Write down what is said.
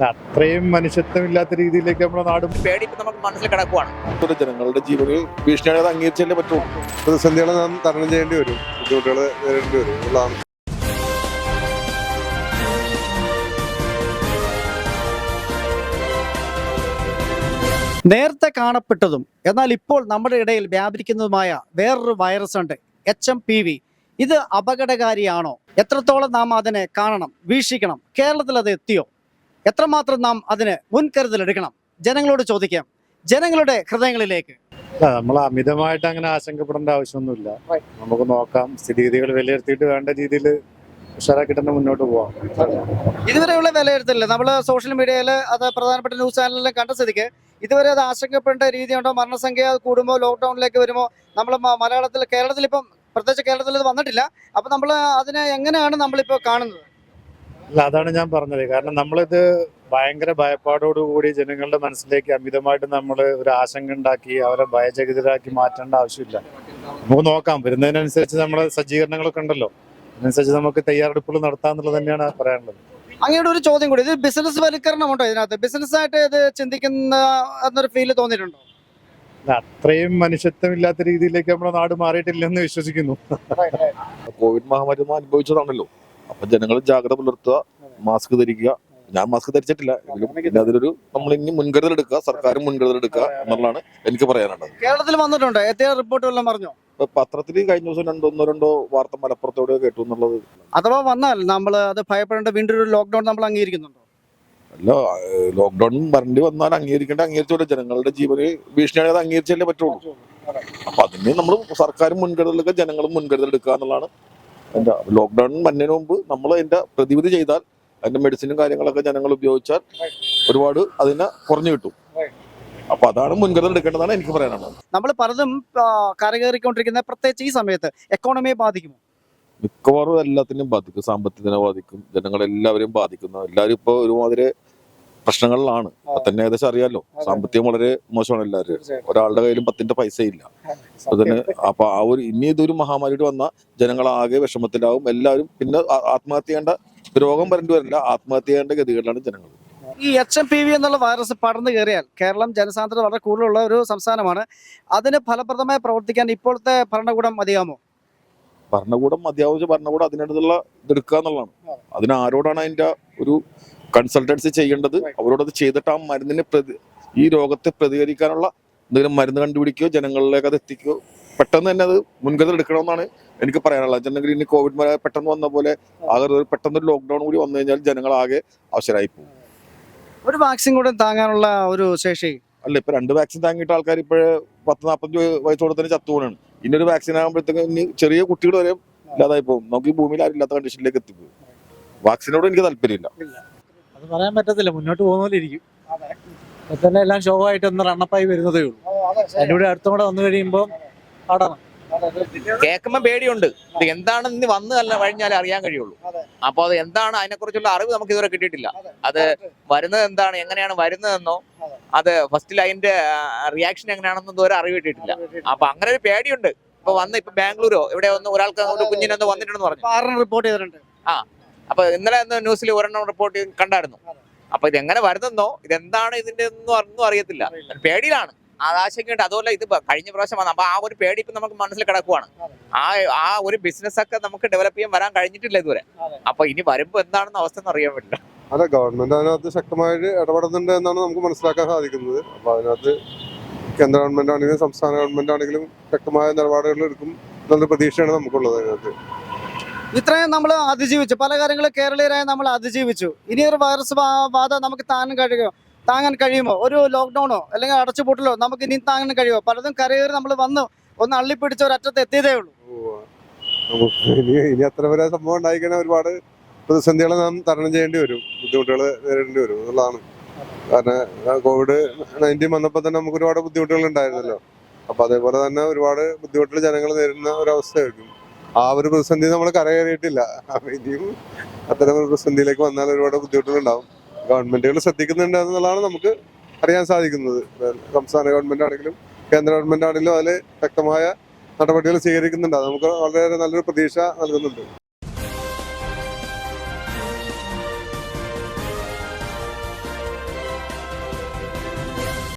അത്രയും മനുഷ്യത്വമില്ലാത്ത രീതിയിലേക്ക് നമ്മുടെ നാടും പേടി ഇപ്പൊ നമുക്ക് മനസ്സിൽ കിടക്കുവാണ്. ജനങ്ങളുടെ ജീവന് ഭീഷണിയായത് അംഗീകരിച്ചല്ലേ പറ്റുള്ളൂ. പ്രതിസന്ധികളെ നാം തരണം ചെയ്യേണ്ടി വരും, ബുദ്ധിമുട്ടുകൾ നേരിടേണ്ടി വരും എന്നുള്ളതാണ്. നേരത്തെ കാണപ്പെട്ടതും എന്നാൽ ഇപ്പോൾ നമ്മുടെ ഇടയിൽ വ്യാപരിക്കുന്നതുമായ വേറൊരു വൈറസ് ഉണ്ട്, HMPV. ഇത് അപകടകാരിയാണോ? എത്രത്തോളം നാം അതിനെ കാണണം, വീക്ഷിക്കണം? കേരളത്തിൽ അത് എത്തിയോ? എത്രമാത്രം നാം അതിന് മുൻകരുതലെടുക്കണം? ജനങ്ങളോട് ചോദിക്കാം, ജനങ്ങളുടെ ഹൃദയങ്ങളിലേക്ക്. നമ്മൾ അമിതമായിട്ട് അങ്ങനെ ആശങ്കപ്പെടേണ്ട ആവശ്യമൊന്നുമില്ല. നമുക്ക് നോക്കാം, സ്ഥിതിഗതികൾ വിലയിരുത്തിയിട്ട് വേണ്ട രീതിയിൽ ഉഷാറാക്കി തന്നെ മുന്നോട്ട് പോവാം. ഇതുവരെയുള്ള വിലയിരുത്തലില്ല, നമ്മൾ സോഷ്യൽ മീഡിയയിൽ അത് പ്രധാനപ്പെട്ട ന്യൂസ് ചാനലിലും കണ്ട സ്ഥിതിക്ക് ഇതുവരെ അത് ആശങ്കപ്പെടേണ്ട രീതിയുണ്ടോ? മരണസംഖ്യ കൂടുമ്പോൾ ലോക്ക്ഡൌണിലേക്ക് വരുമ്പോൾ നമ്മൾ കേരളത്തിൽ ഇപ്പം പ്രത്യേകിച്ച് കേരളത്തിൽ ഇത് വന്നിട്ടില്ല. അപ്പം നമ്മൾ അതിനെ എങ്ങനെയാണ് നമ്മളിപ്പോൾ കാണുന്നത്? അല്ല, അതാണ് ഞാൻ പറഞ്ഞത്. കാരണം നമ്മളിത് ഭയങ്കര ഭയപ്പാടോടുകൂടി ജനങ്ങളുടെ മനസ്സിലേക്ക് അമിതമായിട്ട് നമ്മൾ ഒരു ആശങ്ക ഉണ്ടാക്കി അവരെ ഭയചകിതരാക്കി മാറ്റേണ്ട ആവശ്യമില്ല. നമുക്ക് നോക്കാം, വരുന്നതിനനുസരിച്ച് നമ്മളെ സജ്ജീകരണങ്ങളൊക്കെ ഉണ്ടല്ലോ, അതിനനുസരിച്ച് നമുക്ക് തയ്യാറെടുപ്പുകൾ നടത്താന്നുള്ളത് തന്നെയാണ് പറയാനുള്ളത്. അങ്ങയുടെ ഒരു ചോദ്യം കൂടി, ഇത് ബിസിനസ് വൽക്കരണമുണ്ടോ? ഇതിനകത്ത് ബിസിനസ്സായിട്ട് ഇത് ചിന്തിക്കുന്ന എന്നൊരു ഫീല് തോന്നിയിട്ടുണ്ടോ? അത്രയും മനുഷ്യത്വമില്ലാത്ത രീതിയിലേക്ക് നമ്മുടെ നാട് മാറിയിട്ടില്ലെന്ന് വിശ്വസിക്കുന്നു. കോവിഡ് മഹാമാരി അനുഭവിച്ചതാണല്ലോ. അപ്പൊ ജനങ്ങൾ ജാഗ്രത പുലർത്തുക, മാസ്ക് ധരിക്കുക. ഞാൻ മാസ്ക് ധരിച്ചിട്ടില്ല എങ്കിലും പിന്നെ അതിലൊരു നമ്മൾ ഇനി മുൻകരുതൽ എടുക്കുക, സർക്കാരും മുൻകരുതൽ എടുക്കുക എന്നുള്ളതാണ് എനിക്ക് പറയാനുള്ളത്. കേരളത്തിൽ വന്നിട്ടുണ്ട്, എത്തിയ റിപ്പോർട്ടുകളെല്ലാം പറഞ്ഞോ? പത്രത്തിൽ കഴിഞ്ഞ ദിവസം ഒന്നോ രണ്ടോ വാർത്ത മലപ്പുറത്തോടെ കേട്ടു എന്നുള്ളത്. അഥവാ വന്നാൽ നമ്മൾ അത് ഭയപ്പെടേണ്ട, വീണ്ടും ഒരു ലോക്ക്ഡൌൺ നമ്മൾ അംഗീകരിക്കുന്നുണ്ടോ? അല്ല, ലോക്ക്ഡൌൺ വരേണ്ടി വന്നാൽ അംഗീകരിച്ചോട്ടെ. ജനങ്ങളുടെ ജീവന് ഭീഷണിയായത് അംഗീകരിച്ചല്ലേ പറ്റുള്ളൂ. അപ്പൊ അതിന് നമ്മൾ സർക്കാരും മുൻകരുതൽ എടുക്കുക, ജനങ്ങളും മുൻകരുതൽ എടുക്കുക എന്നുള്ളതാണ് എന്റെ. ലോക്ക്ഡൌൺ വന്നതിന് മുമ്പ് നമ്മൾ അതിന്റെ പ്രതിവിധി ചെയ്താൽ, അതിന്റെ മെഡിസിനും കാര്യങ്ങളൊക്കെ ജനങ്ങൾ ഉപയോഗിച്ചാൽ ഒരുപാട് അതിനെ കുറഞ്ഞു കിട്ടും. അപ്പൊ അതാണ് മുൻകരുതൽ എടുക്കേണ്ടതാണ് എനിക്ക് പറയാനുള്ളത്. നമ്മൾ പലതും കരകയറിക്കൊണ്ടിരിക്കുന്ന, പ്രത്യേകിച്ച് ഈ സമയത്ത് എക്കോണമിയെ ബാധിക്കുമോ? മിക്കവാറും എല്ലാത്തിനും ബാധിക്കും, സാമ്പത്തികത്തിനെ ബാധിക്കും, ജനങ്ങളെല്ലാവരെയും ബാധിക്കുന്ന. എല്ലാവരും ഇപ്പൊ ഒരുമാതിരി പ്രശ്നങ്ങളിലാണ്. അപ്പൊ തന്നെ ഏകദേശം അറിയാലോ, സാമ്പത്തികം വളരെ മോശമാണ്. എല്ലാവരും, ഒരാളുടെ കയ്യിലും 10 പൈസ ഇല്ല. അതിന് അപ്പൊ ആ ഒരു ഇനി ഇതൊരു മഹാമാരിയുടെ വന്ന ജനങ്ങളാകെ വിഷമത്തിലാവും. എല്ലാവരും പിന്നെ ആത്മഹത്യ ചെയ്യേണ്ട, രോഗം വരേണ്ടി വരില്ല, ആത്മഹത്യ ചെയ്യേണ്ട ഗതികളിലാണ് ജനങ്ങൾ. ഈ HMPV എന്നുള്ള വൈറസ് പടർന്നു കയറിയാൽ, കേരളം ജനസാന്ദ്രത വളരെ കൂടുതലുള്ള ഒരു സംസ്ഥാനമാണ്, അതിന് ഫലപ്രദമായി പ്രവർത്തിക്കാൻ ഇപ്പോഴത്തെ ഭരണകൂടം മതിയാമോ? ഭരണകൂടം മതിയാവുന്ന ഭരണകൂടം അതിനടുത്തുള്ള ഇതെടുക്കുക എന്നുള്ളതാണ്. അതിന് ആരോടാണ് അതിന്റെ ഒരു കൺസൾട്ടൻസി ചെയ്യേണ്ടത്? അവരോടത് ചെയ്തിട്ട് ആ മരുന്നിനെ ഈ രോഗത്തെ പ്രതികരിക്കാനുള്ള എന്തെങ്കിലും മരുന്ന് കണ്ടുപിടിക്കുകയോ ജനങ്ങളിലേക്ക് അത് എത്തിക്കുകയോ പെട്ടെന്ന് തന്നെ അത് മുൻകരുതൽ എടുക്കണമെന്നാണ് എനിക്ക് പറയാനുള്ളത്. വെച്ചിട്ടുണ്ടെങ്കിൽ ഇനി കോവിഡ് പെട്ടെന്ന് വന്ന പോലെ പെട്ടെന്നൊരു ലോക്ക്ഡൌൺ കൂടി വന്നു കഴിഞ്ഞാൽ ജനങ്ങളാകെ അവശരായി പോകും. ഒരു വാക്സിൻ കൂടെ താങ്ങാനുള്ള ഒരു ശേഷി അല്ല, ഇപ്പൊ 2 വാക്സിൻ താങ്ങിയിട്ട് ആൾക്കാർ ഇപ്പോഴേ 40-45 വയസ്സോടെ തന്നെ ചത്തുപോകണാണ്. ഇനി ഒരു വാക്സിൻ ആകുമ്പോഴത്തേക്ക് ഇനി ചെറിയ കുട്ടികൾ വരെ ഇല്ലാതായി പോകും. നമുക്ക് ഈ ഭൂമിയിൽ ആരും ഇല്ലാത്ത കണ്ടീഷനിലേക്ക് എത്തിപ്പോകും. വാക്സിനോട് എനിക്ക് താല്പര്യമില്ല. അത് പറയാൻ പറ്റത്തില്ല, മുന്നോട്ട് പോകുന്ന പോലെ ഇരിക്കും. തന്നെ എല്ലാം ഷോവായിട്ട് ഒന്ന് റണ്ണപ്പായി വരുന്നതേ ഉള്ളൂ. അതിലൂടെ അടുത്തും കൂടെ വന്നു കഴിയുമ്പോൾ പാടാണ്. കേൾക്കുമ്പോൾ പേടിയുണ്ട്. ഇത് എന്താണ് ഇന്ന് വന്നു കഴിഞ്ഞാലേ അറിയാൻ കഴിയുള്ളൂ. അപ്പൊ അത് എന്താണ്, അതിനെക്കുറിച്ചുള്ള അറിവ് നമുക്ക് ഇതുവരെ കിട്ടിയിട്ടില്ല. അത് വരുന്നത് എന്താണ്, എങ്ങനെയാണ് വരുന്നതെന്നോ, അത് ഫസ്റ്റിൽ അതിന്റെ റിയാക്ഷൻ എങ്ങനെയാണെന്നോ ഇതുവരെ അറിവ് കിട്ടിയിട്ടില്ല. അപ്പൊ അങ്ങനെ ഒരു പേടിയുണ്ട്. ഇപ്പൊ ബാംഗ്ലൂരോ ഇവിടെ ഒരാൾക്ക് ഒരു കുഞ്ഞിനെന്തോ വന്നിട്ടുണ്ടെന്ന് പറഞ്ഞു, റിപ്പോർട്ട് ചെയ്തിട്ടുണ്ട്. അപ്പൊ ഇന്നലെ ന്യൂസിൽ ഒരെണ്ണം റിപ്പോർട്ട് കണ്ടായിരുന്നു. അപ്പൊ ഇതെങ്ങനെ വരുന്നെന്നോ, ഇതെന്താണ് ഇതിന്റെ ഒന്നും അറിയത്തില്ല. പേടിയിലാണ്, ആശങ്കയുണ്ട്. അതുപോലെ ഇത് കഴിഞ്ഞ പ്രാവശ്യം വന്നു. അപ്പൊ ആ ഒരു പേടി ഇപ്പൊ നമുക്ക് മനസ്സിൽ കിടക്കുവാണ്. ആ ഒരു ബിസിനസ് ഒക്കെ നമുക്ക് ഡെവലപ്പ് ചെയ്യാൻ വരാൻ കഴിഞ്ഞിട്ടില്ല ഇതുവരെ. അപ്പൊ ഇനി വരുമ്പോ എന്താണെന്ന് അവസ്ഥ എന്ന് അറിയാൻ പറ്റില്ല. അതെ, ഗവൺമെന്റ് അതിനകത്ത് ശക്തമായിട്ട് ഇടപെടുന്നുണ്ട് എന്നാണ് നമുക്ക് മനസ്സിലാക്കാൻ സാധിക്കുന്നത്. അപ്പൊ അതിനകത്ത് കേന്ദ്ര ഗവൺമെന്റ് ആണെങ്കിലും സംസ്ഥാന ഗവൺമെന്റ് ആണെങ്കിലും ശക്തമായ നിലപാടുകൾ എടുക്കും എന്നുള്ള പ്രതീക്ഷയാണ് നമുക്കുള്ളത്. അതിനകത്ത് ഇത്രയും നമ്മൾ അതിജീവിച്ചു, പല കാര്യങ്ങളും കേരളീയരായ നമ്മൾ അതിജീവിച്ചു. ഇനി ഒരു വൈറസ് ബാധ നമുക്ക് താങ്ങാൻ കഴിയുമോ? ഒരു ലോക്ക്ഡൌണോ അല്ലെങ്കിൽ അടച്ചുപൂട്ടലോ നമുക്ക് ഇനി താങ്ങാൻ കഴിയുമോ? പലതും കരയേറി നമ്മൾ വന്ന് ഒന്ന് അള്ളിപ്പിടിച്ച ഒരറ്റത്ത് എത്തിയതേ ഉള്ളൂ. ഇനി അത്ര വരെ സംഭവം ഉണ്ടായിക്കഴിഞ്ഞാൽ ഒരുപാട് പ്രതിസന്ധികളെ നാം തരണം ചെയ്യേണ്ടി വരും, ബുദ്ധിമുട്ടുകൾ നേരിടേണ്ടി വരും എന്നുള്ളതാണ്. കാരണം COVID-19 വന്നപ്പോൾ തന്നെ നമുക്ക് ഒരുപാട് ബുദ്ധിമുട്ടുകൾ ഉണ്ടായിരുന്നല്ലോ. അപ്പൊ അതേപോലെ തന്നെ ഒരുപാട് ബുദ്ധിമുട്ടുകൾ ജനങ്ങൾ നേരിടുന്ന ഒരവസ്ഥയായിരിക്കും. ആ ഒരു പ്രതിസന്ധി നമ്മൾ കരകയറിയിട്ടില്ല. അപ്പൊ ഇനിയും അത്തരം ഒരു പ്രതിസന്ധിയിലേക്ക് വന്നാൽ ഒരുപാട് ബുദ്ധിമുട്ടുകൾ ഉണ്ടാവും. ഗവൺമെന്റുകൾ ശ്രദ്ധിക്കുന്നുണ്ട് എന്നുള്ളതാണ് നമുക്ക് അറിയാൻ സാധിക്കുന്നത്. സംസ്ഥാന ഗവൺമെന്റ് ആണെങ്കിലും കേന്ദ്ര ഗവൺമെന്റ് ആണെങ്കിലും അതിൽ ശക്തമായ നടപടികൾ സ്വീകരിക്കുന്നുണ്ട്. അത് നമുക്ക് വളരെ നല്ലൊരു പ്രതീക്ഷ നൽകുന്നുണ്ട്.